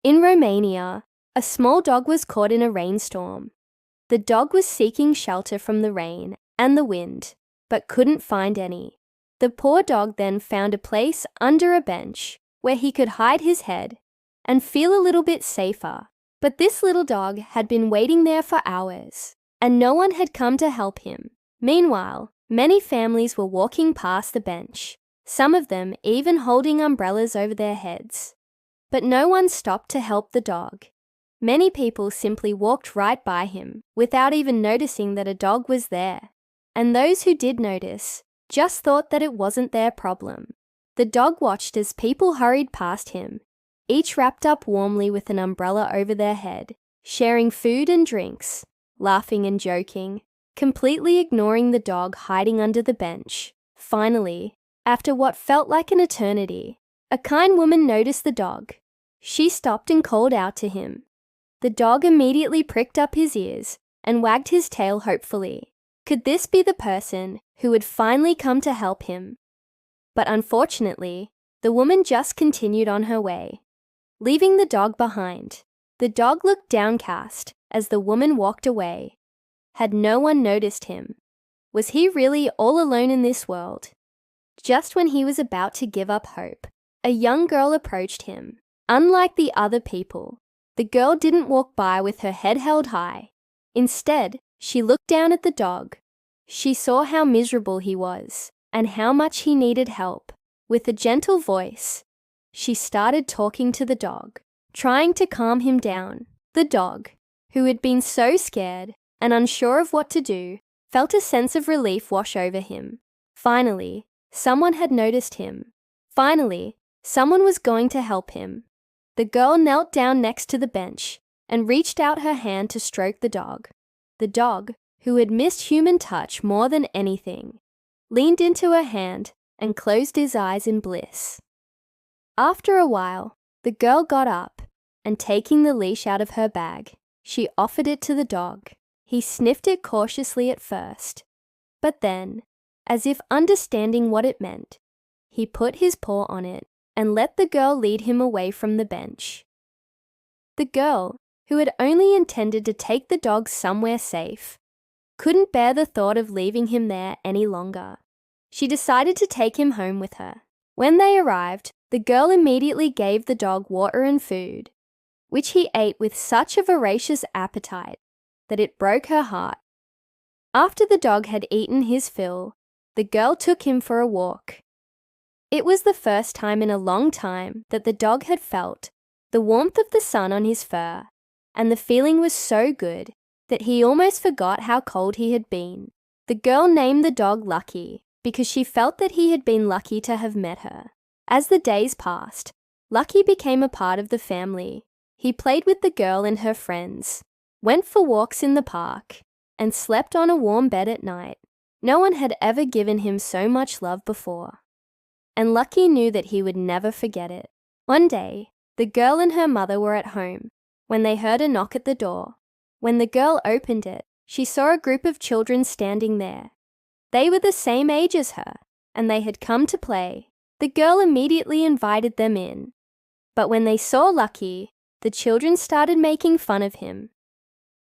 In Romania, a small dog was caught in a rainstorm. The dog was seeking shelter from the rain and the wind, but couldn't find any. The poor dog then found a place under a bench where he could hide his head and feel a little bit safer. But this little dog had been waiting there for hours, and no one had come to help him. Meanwhile, many families were walking past the bench, some of them even holding umbrellas over their heads. But no one stopped to help the dog. Many people simply walked right by him without even noticing that a dog was there. And those who did notice just thought that it wasn't their problem. The dog watched as people hurried past him, each wrapped up warmly with an umbrella over their head, sharing food and drinks, laughing and joking, completely ignoring the dog hiding under the bench. Finally, after what felt like an eternity, a kind woman noticed the dog. She stopped and called out to him. The dog immediately pricked up his ears and wagged his tail hopefully. Could this be the person who would finally come to help him? But unfortunately, the woman just continued on her way, leaving the dog behind. The dog looked downcast as the woman walked away. Had no one noticed him? Was he really all alone in this world? Just when he was about to give up hope, a young girl approached him. Unlike the other people, the girl didn't walk by with her head held high. Instead, she looked down at the dog. She saw how miserable he was and how much he needed help. With a gentle voice, she started talking to the dog, trying to calm him down. The dog, who had been so scared and unsure of what to do, felt a sense of relief wash over him. Finally, someone had noticed him. Finally, someone was going to help him. The girl knelt down next to the bench and reached out her hand to stroke the dog. The dog, who had missed human touch more than anything, leaned into her hand and closed his eyes in bliss. After a while, the girl got up and, taking the leash out of her bag, she offered it to the dog. He sniffed it cautiously at first, but then, as if understanding what it meant, he put his paw on it and let the girl lead him away from the bench. The girl, who had only intended to take the dog somewhere safe, couldn't bear the thought of leaving him there any longer. She decided to take him home with her. When they arrived, the girl immediately gave the dog water and food, which he ate with such a voracious appetite that it broke her heart. After the dog had eaten his fill, the girl took him for a walk. It was the first time in a long time that the dog had felt the warmth of the sun on his fur, and the feeling was so good that he almost forgot how cold he had been. The girl named the dog Lucky because she felt that he had been lucky to have met her. As the days passed, Lucky became a part of the family. He played with the girl and her friends, went for walks in the park, and slept on a warm bed at night. No one had ever given him so much love before, and Lucky knew that he would never forget it. One day, the girl and her mother were at home when they heard a knock at the door. When the girl opened it, she saw a group of children standing there. They were the same age as her, and they had come to play. The girl immediately invited them in. But when they saw Lucky, the children started making fun of him.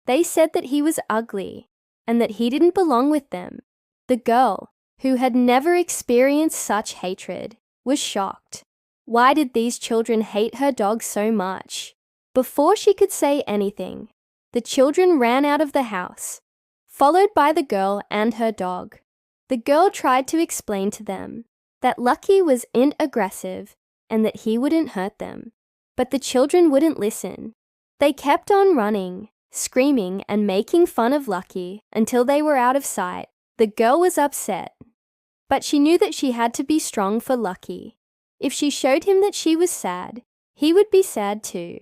They said that he was ugly and that he didn't belong with them. The girl, who had never experienced such hatred, was shocked. Why did these children hate her dog so much? Before she could say anything, the children ran out of the house, followed by the girl and her dog. The girl tried to explain to them that Lucky wasn't aggressive and that he wouldn't hurt them, but the children wouldn't listen. They kept on running, screaming and making fun of Lucky until they were out of sight. The girl was upset, but she knew that she had to be strong for Lucky. If she showed him that she was sad, he would be sad too.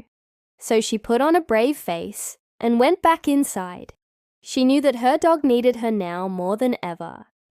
So she put on a brave face and went back inside. She knew that her dog needed her now more than ever.